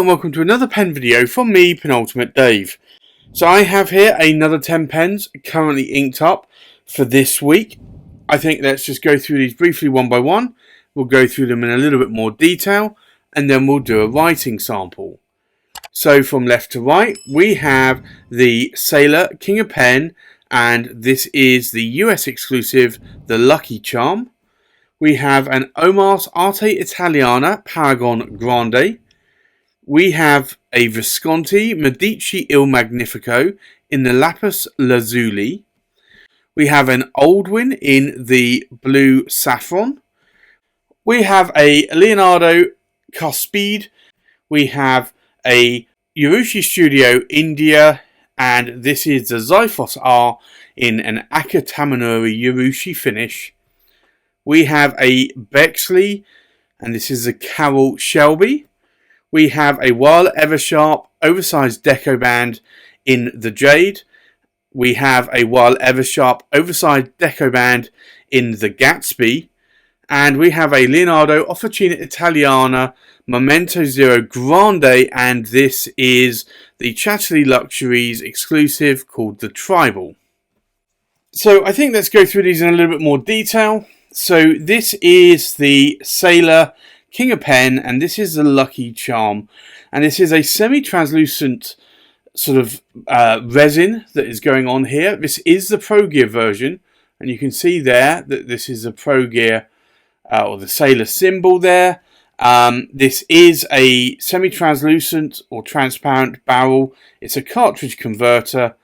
and welcome to another pen video from me, Penultimate Dave. So I have here another 10 pens currently inked up for this week. I think let's just go through these briefly one by one. We'll go through them in a little bit more detail and then we'll do a writing sample. So from left to right we have the Sailor King of Pen, and this is the US exclusive, the Lucky Charm. We have an Omas Arte Italiana Paragon Grande. We have a Visconti Medici Magnifico in the Lapis Lazuli. We have an Oldwin in the blue Saffron. We have a Leonardo Cuspide. We have a Urushi Studio India, and this is the Ziphos R in an Aka-Tamenuri Urushi finish. We have a Bexley, and this is a Carroll Shelby. We have a Wahl Eversharp Oversize Decoband in the Jade. We have a Wahl Eversharp Oversize Decoband in the Gatsby. And we have a Leonardo Officina Italiana Momento Zero Grande, and this is the Chatterley Luxuries exclusive called the Tribal. So I think let's go through these in a little bit more detail. So this is the Sailor King of Pen, and this is the Lucky Charm, and this is a semi-translucent sort of resin that is going on here. This is the Pro Gear version, and you can see there that this is a Pro Gear or the Sailor symbol there. This is a semi-translucent or transparent barrel. It's a cartridge converter,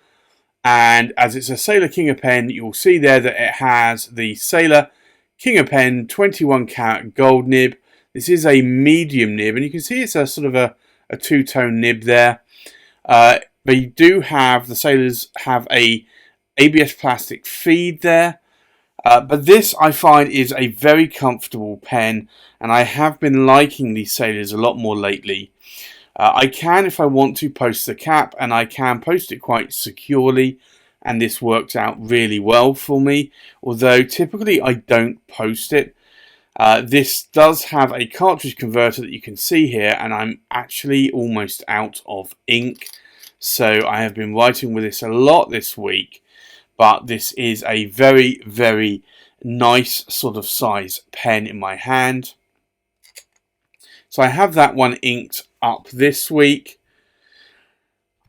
and as it's a Sailor King of Pen, you'll see there that it has the Sailor King of Pen 21 karat gold nib. This is a medium nib, and you can see it's a sort of a two-tone nib there. They do have, the Sailors have a ABS plastic feed there. But this I find is a very comfortable pen, and I have been liking these Sailors a lot more lately. I can, if I want to, post the cap, and I can post it quite securely, and this works out really well for me, although typically I don't post it. This does have a cartridge converter that you can see here, and I'm actually almost out of ink, so I have been writing with this a lot this week. But this is a very, very nice sort of size pen in my hand. So I have that one inked up this week.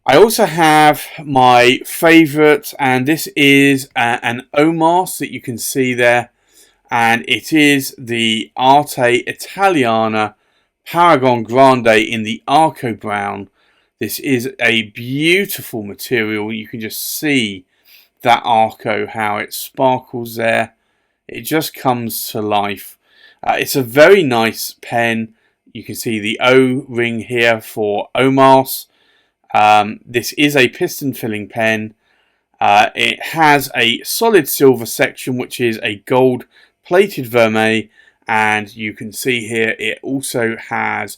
I also have my favourite, and this is an Omas that you can see there. And it is the Arte Italiana Paragon Grande in the Arco brown. This is a beautiful material. You can just see that Arco, how it sparkles there. It just comes to life. It's a very nice pen. You can see the O ring here for Omas. This is a piston filling pen. It has a solid silver section, which is a gold plated vermeil, and you can see here it also has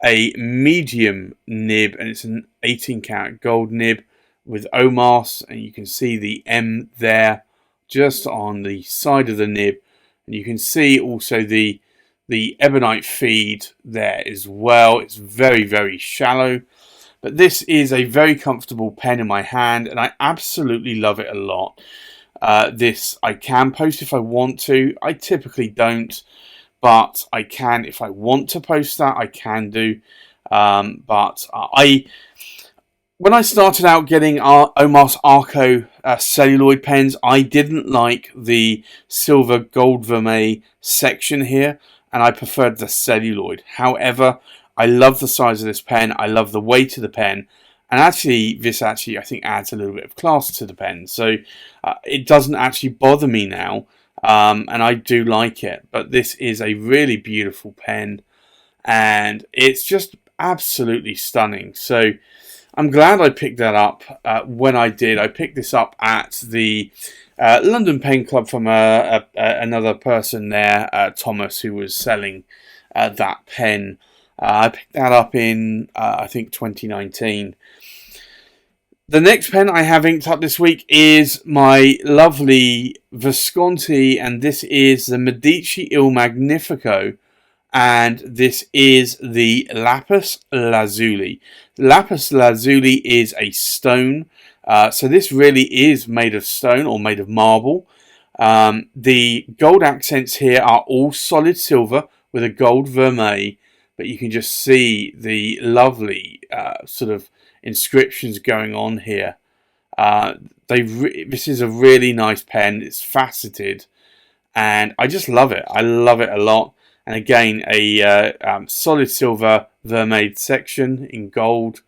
a medium nib, and it's an 18 karat gold nib with Omas, and you can see the M there just on the side of the nib, and you can see also the ebonite feed there as well. It's very, very shallow, but this is a very comfortable pen in my hand, and I absolutely love it a lot. This I can post if I want to. I typically don't, but I can if I want to post that. I can do, when I started out getting Omas Arco celluloid pens, I didn't like the silver gold vermeil section here, and I preferred the celluloid. However, I love the size of this pen, I love the weight of the pen, and this I think adds a little bit of class to the pen. So it doesn't actually bother me now, and I do like it. But this is a really beautiful pen, and it's just absolutely stunning. So I'm glad I picked that up when I did. I picked this up at the London Pen Club from another person there, Thomas, who was selling that pen. I picked that up in, I think, 2019. The next pen I have inked up this week is my lovely Visconti, and this is the Medici Il Magnifico. and this is the Lapis Lazuli. Lapis Lazuli is a stone, so this really is made of stone or made of marble. The gold accents here are all solid silver with a gold vermeil, but you can just see the lovely sort of inscriptions going on here. This is a really nice pen. It's faceted, and I just love it. I love it a lot. And again, a solid silver vermeil section in gold,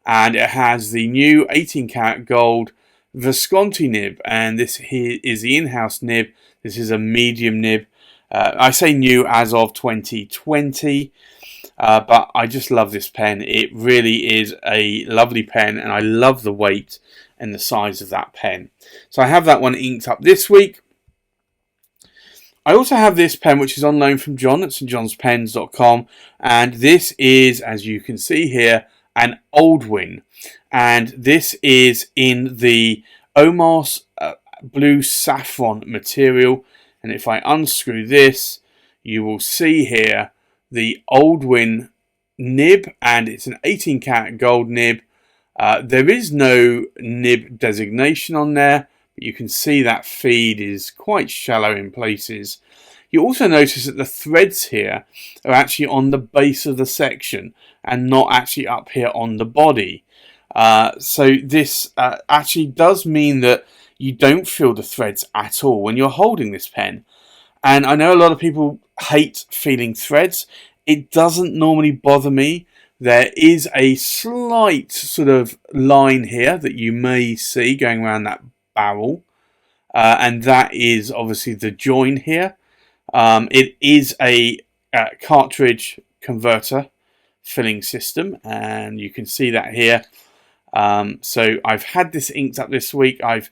and it has the new 18 karat gold Visconti nib, and this here is the in-house nib. This is a medium nib. I say new as of 2020, but I just love this pen. It really is a lovely pen, and I love the weight and the size of that pen. So I have that one inked up this week. I also have this pen, which is on loan from John at stjohnspens.com, and this is, as you can see here, an Oldwin, and this is in the Omas blue saffron material. And if I unscrew this, you will see here the Oldwin nib, and it's an 18 karat gold nib. There is no nib designation on there, but you can see that feed is quite shallow in places. You also notice that the threads here are actually on the base of the section and not actually up here on the body. So this actually does mean that you don't feel the threads at all when you're holding this pen. And I know a lot of people hate feeling threads. It doesn't normally bother me. There is a slight sort of line here that you may see going around that barrel. And that is obviously the join here. It is a cartridge converter filling system, and you can see that here. So I've had this inked up this week. I've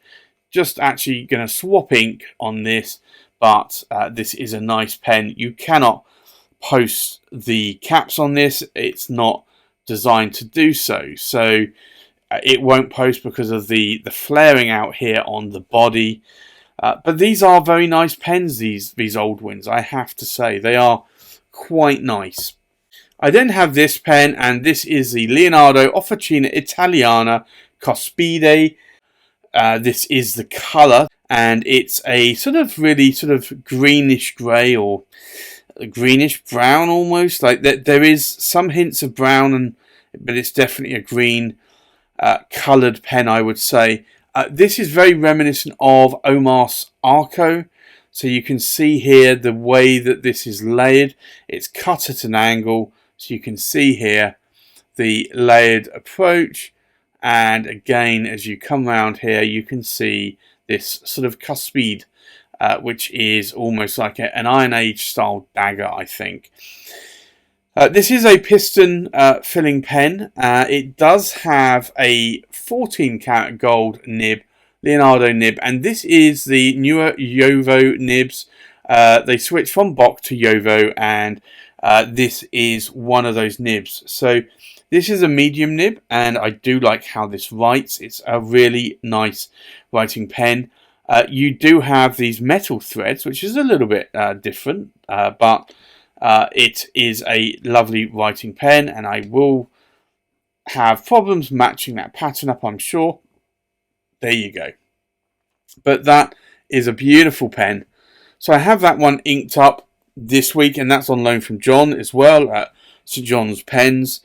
just actually going to swap ink on this, but this is a nice pen. You cannot post the caps on this. It's not designed to do so. So it won't post because of the flaring out here on the body. But these are very nice pens, these Oldwins, I have to say. They are quite nice. I then have this pen, and this is the Leonardo Officina Italiana Cuspide. This is the colour, and it's a really greenish grey or greenish brown almost. Like there is some hints of brown, but it's definitely a green coloured pen, I would say. This is very reminiscent of Omas Arco. So you can see here the way that this is layered. It's cut at an angle. So you can see here the layered approach. And again, as you come around here, you can see this sort of cuspide, which is almost like an Iron Age style dagger, I think. This is a piston filling pen. It does have a 14 karat gold nib, Leonardo nib, and this is the newer Jovo nibs. They switched from Bock to Jovo, and this is one of those nibs. So this is a medium nib, and I do like how this writes. It's a really nice writing pen. You do have these metal threads, which is a little bit different, but it is a lovely writing pen, and I will have problems matching that pattern up, I'm sure. There you go. But that is a beautiful pen. So I have that one inked up this week, and that's on loan from John as well at St John's Pens.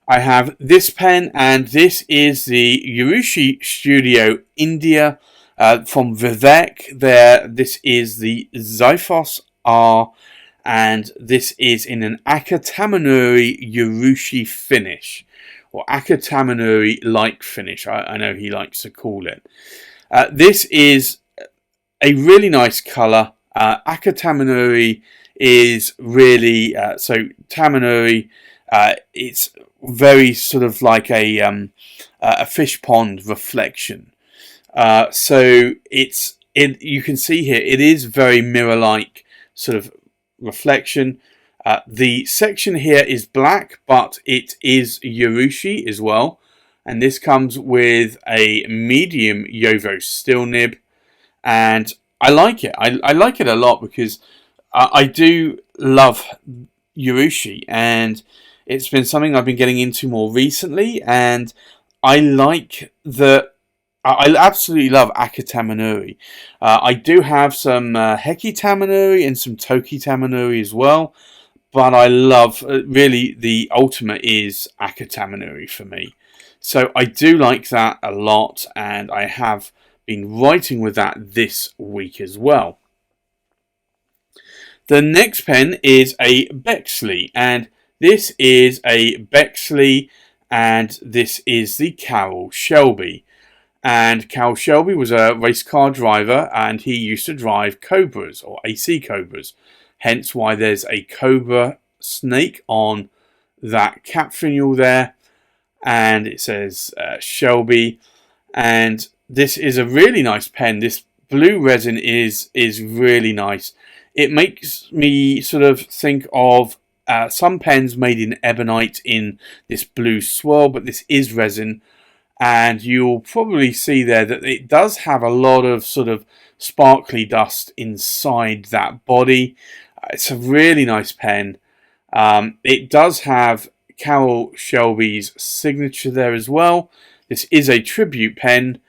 I have this pen, and this is the Urushi Studio India from Vivek. This is the Ziphos R, and this is in an Aka-Tamenuri Urushi finish, or Aka-Tamenuri like finish, I know he likes to call it. This is a really nice colour. Aka-Tamenuri is really, so Tamenuri, it's very sort of like a fish pond reflection. So you can see here, it is very mirror-like sort of reflection. The section here is black, but it is Urushi as well, and this comes with a medium Jovo steel nib, and I like it. I like it a lot because I do love Urushi, and it's been something I've been getting into more recently, and I like the. I absolutely love Aka-Tamenuri. I do have some Heki-Tamenuri and some Toki-Tamenuri as well, but I love, really, the ultimate is Aka-Tamenuri for me. So I do like that a lot, and I have been writing with that this week as well. The next pen is a Bexley, and this is a Bexley, and this is the Carroll Shelby. And Carroll Shelby was a race car driver, and he used to drive Cobras, or AC Cobras. Hence why there's a Cobra snake on that cap finial there. And it says Shelby. And this is a really nice pen. This blue resin is really nice. It makes me sort of think of some pens made in ebonite in this blue swirl, but this is resin. And you'll probably see there that it does have a lot of sort of sparkly dust inside that body. It's a really nice pen. It does have Carroll Shelby's signature there as well. This is a tribute pen,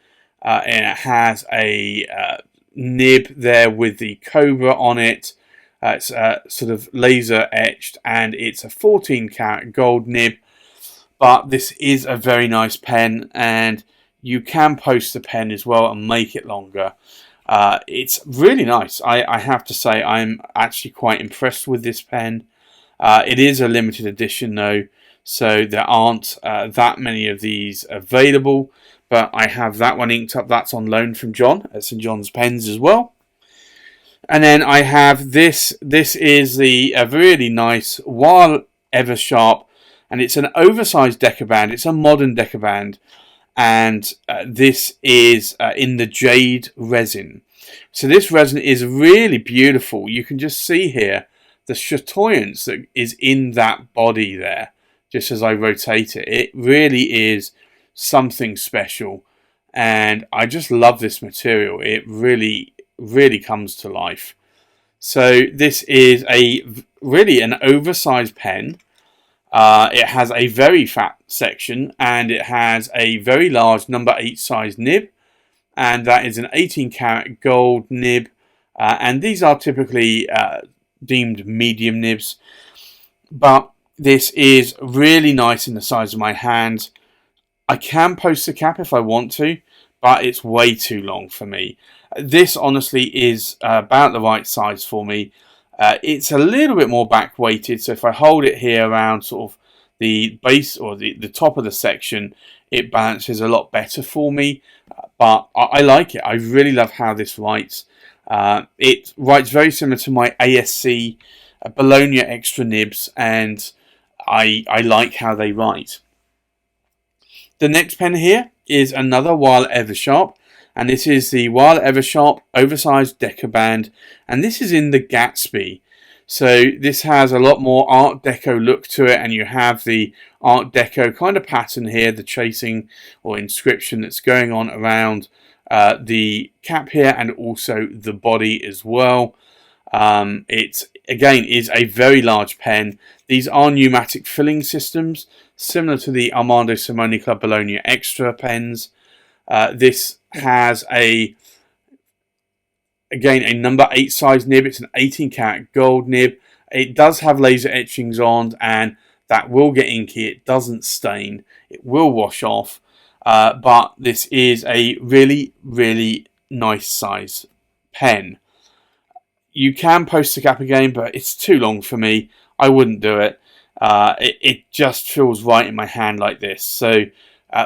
and it has a nib there with the cobra on it. It's sort of laser etched, and it's a 14 karat gold nib. But this is a very nice pen, and you can post the pen as well and make it longer. It's really nice. I have to say I'm actually quite impressed with this pen. It is a limited edition though, so there aren't that many of these available. But I have that one inked up. That's on loan from John at St. John's Pens as well. And then I have this. This is the really nice Wahl Eversharp. And it's an oversized Decoband. It's a modern Decoband. And this is in the Jade resin. So this resin is really beautiful. You can just see here the chatoyance that is in that body there. Just as I rotate it. It really is something special. And I just love this material. It really, really comes to life. So this is really an oversized pen. It has a very fat section, and it has a very large number 8 size nib, and that is an 18 karat gold nib, and these are typically deemed medium nibs, but this is really nice in the size of my hand. I can post the cap if I want to, but it's way too long for me. This honestly is about the right size for me. It's a little bit more back weighted, so if I hold it here around sort of the base or the top of the section, it balances a lot better for me. But I like it. I really love how this writes. It writes very similar to my ASC Bologna extra nibs, and I like how they write. The next pen here is another Wahl Eversharp. And this is the Wahl Eversharp Oversized Decoband, and this is in the Gatsby. So this has a lot more Art Deco look to it, and you have the Art Deco kind of pattern here, the tracing or inscription that's going on around the cap here, and also the body as well. It again is a very large pen. These are pneumatic filling systems, similar to the Armando Simone Club Bologna Extra pens. This has a number 8 size nib. It's an 18 karat gold nib. It does have laser etchings on, and that will get inky. It doesn't stain. It will wash off. But this is a really, really nice size pen. You can post the cap again, but it's too long for me. I wouldn't do it. It just feels right in my hand like this. So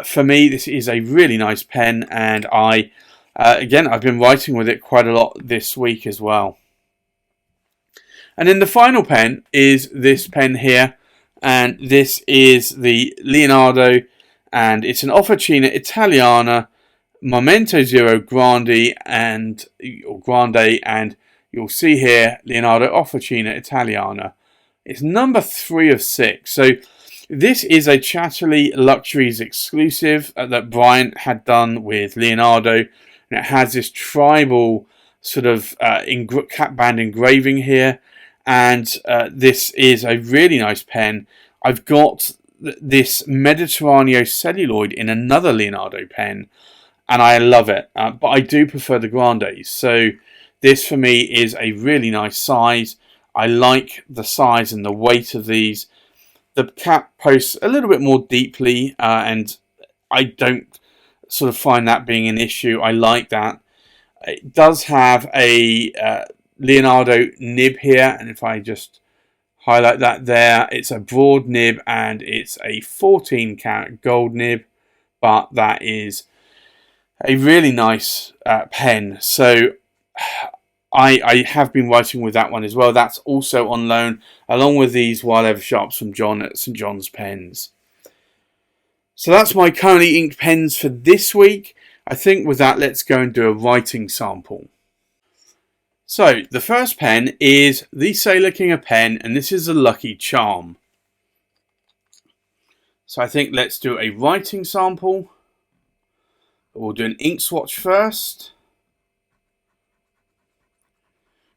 for me, this is a really nice pen, and I've been writing with it quite a lot this week as well. And then the final pen is this pen here, and this is the Leonardo, and it's an Officina Italiana Momento Zero Grande, and you'll see here Leonardo Officina Italiana. It's number 3 of 6. So this is a Chatterley Luxuries exclusive that Bryant had done with Leonardo. And it has this tribal sort of cap band engraving here. and this is a really nice pen. I've got this Mediterraneo celluloid in another Leonardo pen, and I love it, but I do prefer the Grandes. So this for me is a really nice size. I like the size and the weight of these. The cap posts a little bit more deeply, and I don't sort of find that being an issue. I like that. It does have a Leonardo nib here, and if I just highlight that there, it's a broad nib and it's a 14 karat gold nib, but that is a really nice pen. So I have been writing with that one as well. That's also on loan, along with these Wahl Eversharps from John at St John's Pens. So that's my currently inked pens for this week. I think with that, let's go and do a writing sample. So the first pen is the Sailor King of Pen, and this is a Lucky Charm. So I think let's do a writing sample. We'll do an ink swatch first.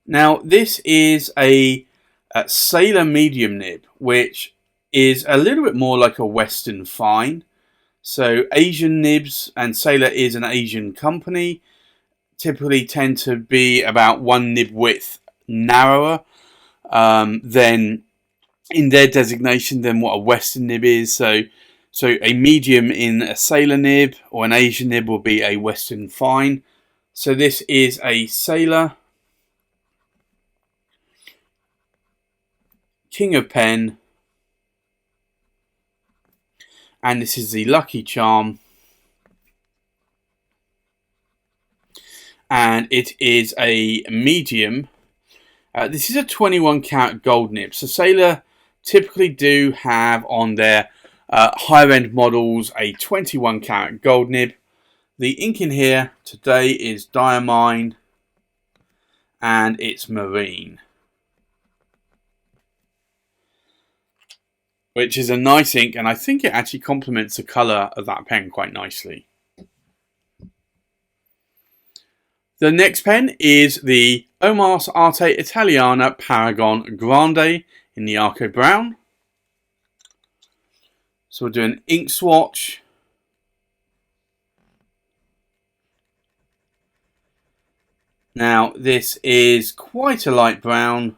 Now this is a Sailor Medium Nib, which is a little bit more like a Western Fine. So Asian nibs, and Sailor is an Asian company, typically tend to be about one nib width narrower than in their designation than what a Western nib is. So a medium in a Sailor nib or an Asian nib will be a Western Fine. So this is a Sailor King of Pen, and this is the Lucky Charm, and it is a medium. This is a 21 karat gold nib. So Sailor typically do have on their higher end models a 21 karat gold nib. The ink in here today is Diamine, and it's Marine, which is a nice ink, and I think it actually complements the colour of that pen quite nicely. The next pen is the Omas Arte Italiana Paragon Grande in the Arco Brown. So we'll do an ink swatch. Now this is quite a light brown,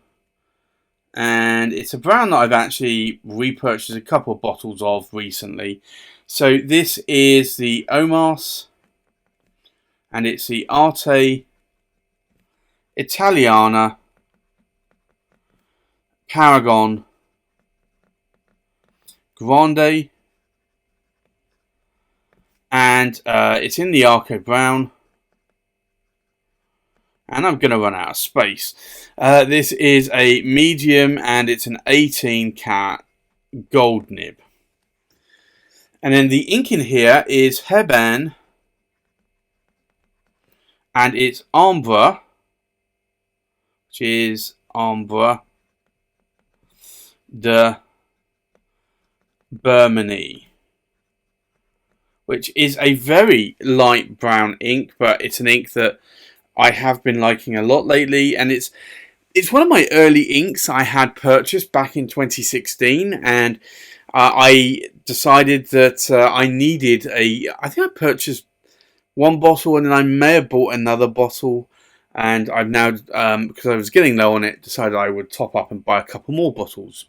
and it's a brown that I've actually repurchased a couple of bottles of recently. So this is the Omas, and it's the Arte Italiana Paragon Grande, and it's in the Arco Brown, and I'm going to run out of space. This is a medium, and it's an 18 karat gold nib. And then the ink in here is Heban, and it's Ambre, which is Ambre de Bermanie, which is a very light brown ink, but it's an ink that I have been liking a lot lately, and it's one of my early inks I had purchased back in 2016, and I decided that I needed I think I purchased one bottle, and then I may have bought another bottle, and I've now, because I was getting low on it, decided I would top up and buy a couple more bottles.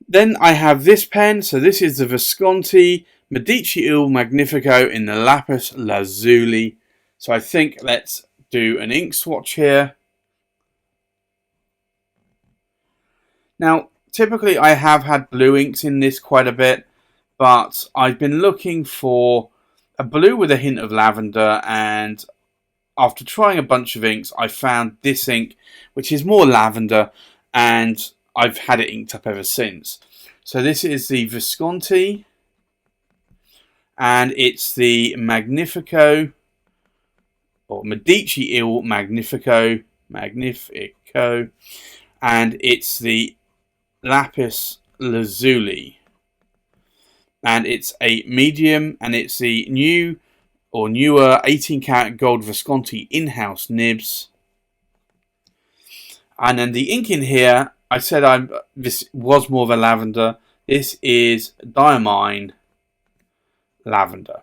Then I have this pen, so this is the Visconti Medici Il Magnifico in the Lapis Lazuli. So I think let's do an ink swatch here. Now, typically I have had blue inks in this quite a bit, but I've been looking for a blue with a hint of lavender, and after trying a bunch of inks, I found this ink, which is more lavender, and I've had it inked up ever since. So this is the Visconti, and it's the Magnifico, or Medici Il Magnifico, and it's the Lapis Lazuli, and it's a medium, and it's the newer 18 karat gold Visconti in-house nibs. And then the ink in here, I said this was more of a lavender. This is Diamine Lavender.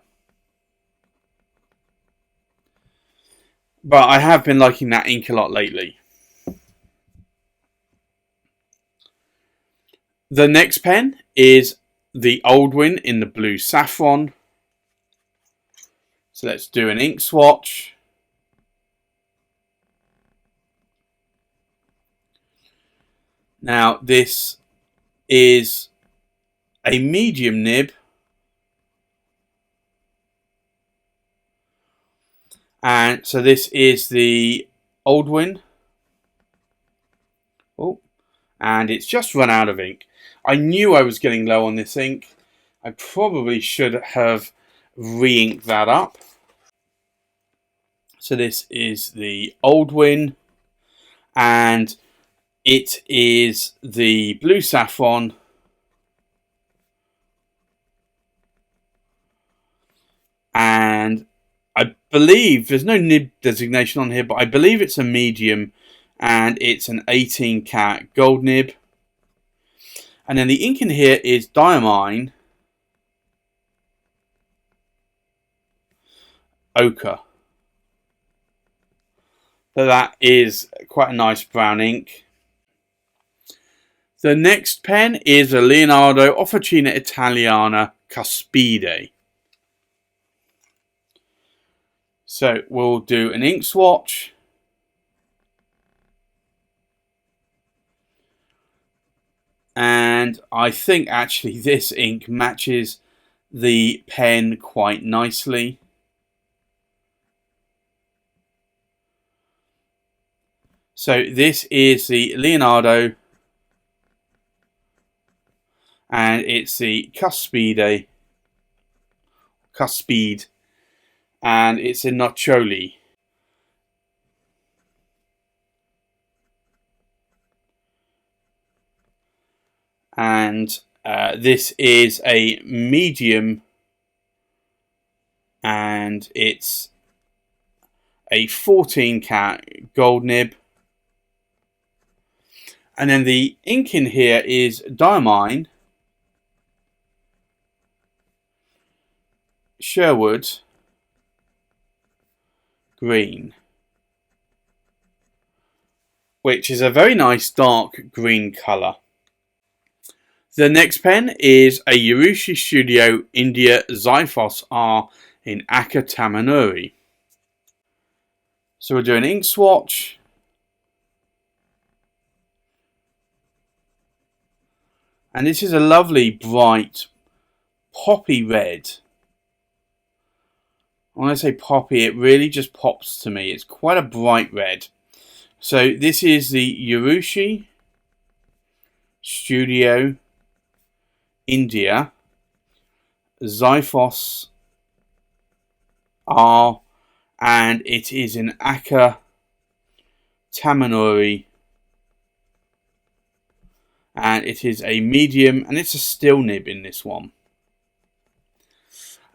But I have been liking that ink a lot lately. The next pen is the Oldwin in the blue Saffron. So let's do an ink swatch. Now this is a medium nib. And so this is the Oldwin. Oh, and it's just run out of ink. I knew I was getting low on this ink. I probably should have re-inked that up. So this is the Oldwin, and it is the blue Saffron. And I believe there's no nib designation on here, but I believe it's a medium, and it's an 18 karat gold nib. And then the ink in here is Diamine Ochre. So that is quite a nice brown ink. The next pen is a Leonardo Officina Italiana Cuspide. So we'll do an ink swatch. And I think actually this ink matches the pen quite nicely. So this is the Leonardo, and it's the Cuspide, and it's a Noccioli. And this is a medium, and it's a 14 karat gold nib. And then the ink in here is Diamine Sherwood Green, which is a very nice dark green colour. The next pen is a Urushi Studio India Ziphos R in Aka-Tamenuri. So we'll do an ink swatch. And this is a lovely, bright, poppy red. When I say poppy, it really just pops to me. It's quite a bright red. So this is the Urushi Studio India Ziphos R, and it is an Aka-Tamenuri, and it is a medium, and it's a steel nib in this one.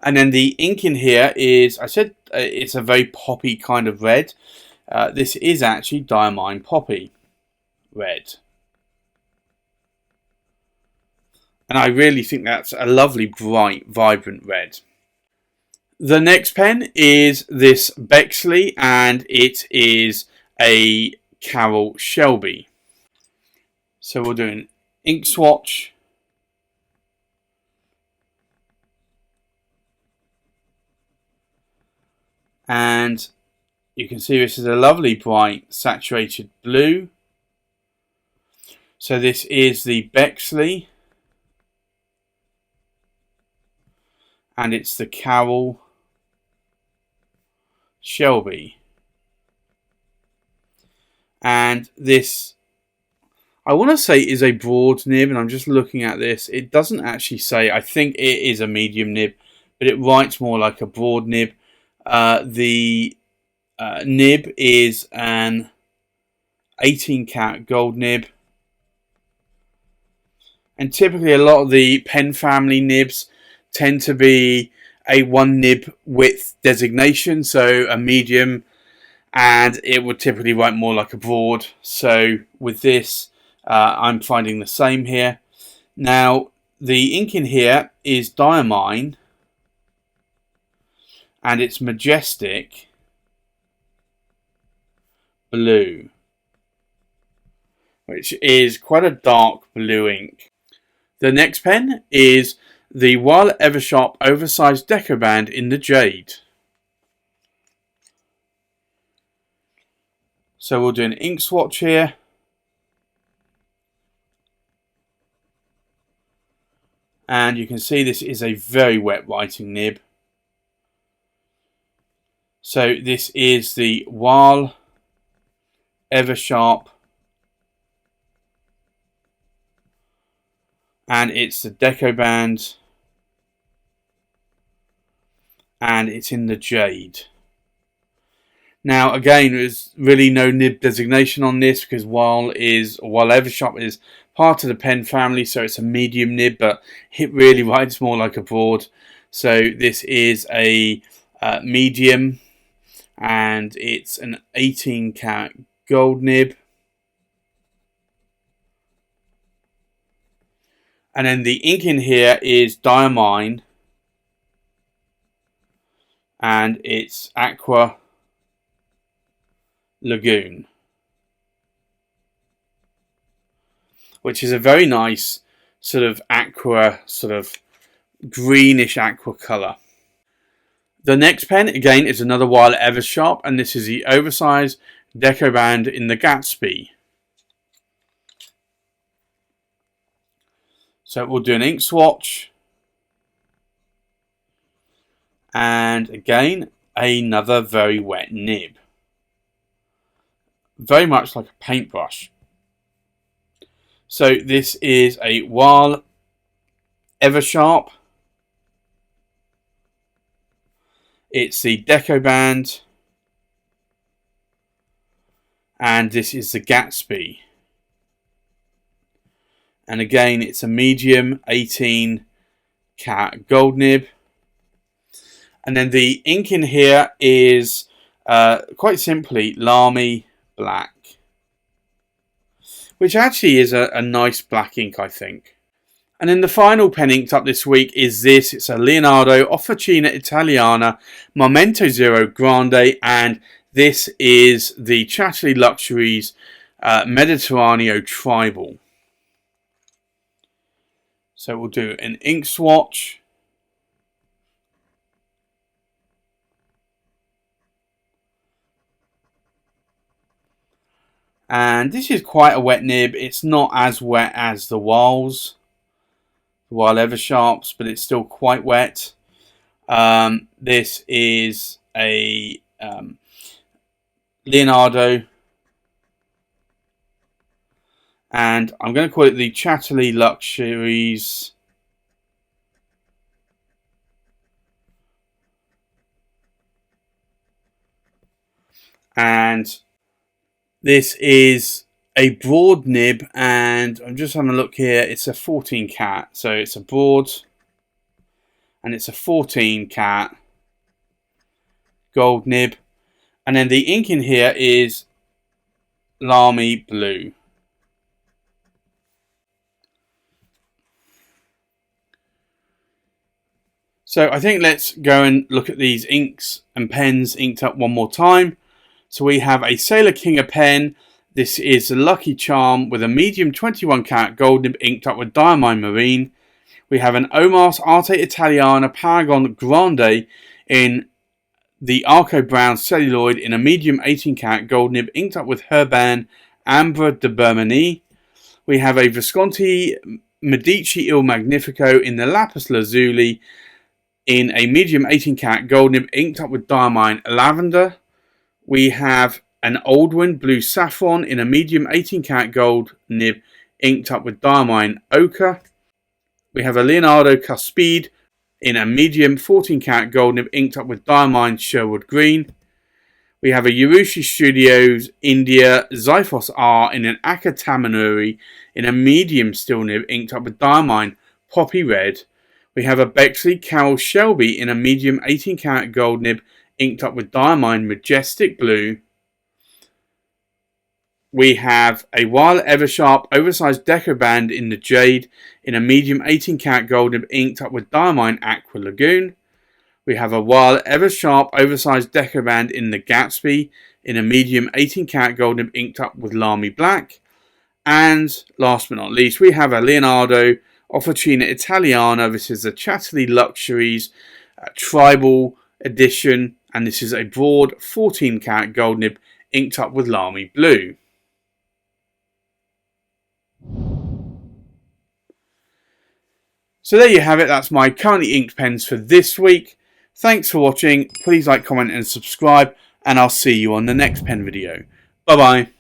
And then the ink in here is, I said it's a very poppy kind of red. This is actually Diamine Poppy red. And I really think that's a lovely, bright, vibrant red. The next pen is this Bexley, and it is a Carroll Shelby. So we'll do an ink swatch. And you can see this is a lovely, bright, saturated blue. So this is the Bexley, and it's the Carroll Shelby. And this, I want to say, is a broad nib, and I'm just looking at this. It doesn't actually say. I think it is a medium nib, but it writes more like a broad nib. The nib is an 18 karat gold nib. And typically a lot of the pen family nibs tend to be a one nib width designation, so a medium and it would typically write more like a broad. So with this, I'm finding the same here. Now, the ink in here is diamine, and it's majestic blue, which is quite a dark blue ink. The next pen is the Wahl Eversharp Oversize Decoband in the Jade. So we'll do an ink swatch here. And you can see this is a very wet writing nib. So this is the Wahl Eversharp, and it's the Decoband, and it's in the Jade. Now again, there's really no nib designation on this because Wahl Eversharp is part of the pen family, so it's a medium nib, but it really writes more like a broad. So this is a medium, and it's an 18 karat gold nib. And then the ink in here is diamine, and it's Aqua Lagoon, which is a very nice sort of aqua, sort of greenish aqua colour. The next pen, again, is another Wahl Eversharp, and this is the Oversize Decoband in the Gatsby. So we'll do an ink swatch. And again, another very wet nib. Very much like a paintbrush. So this is a Wahl Eversharp. It's the Decoband. And this is the Gatsby. And again, it's a medium 18 karat gold nib. And then the ink in here is quite simply Lamy Black, which actually is a nice black ink, I think. And then the final pen inked up this week is this. It's a Leonardo Officina Italiana Momento Zero Grande, and this is the Chatterley Luxuries Mediterraneo Tribal. So we'll do an ink swatch. And this is quite a wet nib. It's not as wet as the Wahls, the Wahl Eversharps, but it's still quite wet. This is a Leonardo, and I'm going to call it the Chatterley Luxuries and this is a broad nib, and I'm just having a look here. It's a 14 karat, so it's a broad, and it's a 14 karat gold nib. And then the ink in here is Lamy Blue. So I think let's go and look at these inks and pens inked up one more time. So we have a Sailor King pen. This is a Lucky Charm with a medium 21 karat gold nib inked up with Diamine Marine. We have an Omas Arte Italiana Paragon Grande in the Arco Brown Celluloid in a medium 18 karat gold nib inked up with Herban Ambre de Bermanie. We have a Visconti Medici Il Magnifico in the Lapis Lazuli in a medium 18 karat gold nib inked up with Diamine Lavender. We have an Oldwin Blue Saffron in a medium 18 karat gold nib inked up with Diamine Ochre. We have a Leonardo Cuspide in a medium 14 karat gold nib inked up with Diamine Sherwood Green. We have a Urushi Studios India Ziphos R in an Aka-Tamenuri in a medium steel nib inked up with Diamine Poppy Red. We have a Bexley Carroll Shelby in a medium 18 karat gold nib inked up with Diamine Majestic Blue. We have a Wahl Eversharp Oversize Decoband in the Jade in a medium 18 karat gold nib inked up with Diamine Aqua Lagoon. We have a Wahl Eversharp Oversized Decoband in the Gatsby in a medium 18 karat gold nib inked up with Lamy Black. And last but not least, we have a Leonardo Officina Italiana. This is a Chatterley Luxuries Tribal Edition, and this is a broad 14 karat gold nib inked up with Lamy Blue. So there you have it, that's my currently inked pens for this week. Thanks for watching, please like, comment and subscribe, and I'll see you on the next pen video. Bye bye.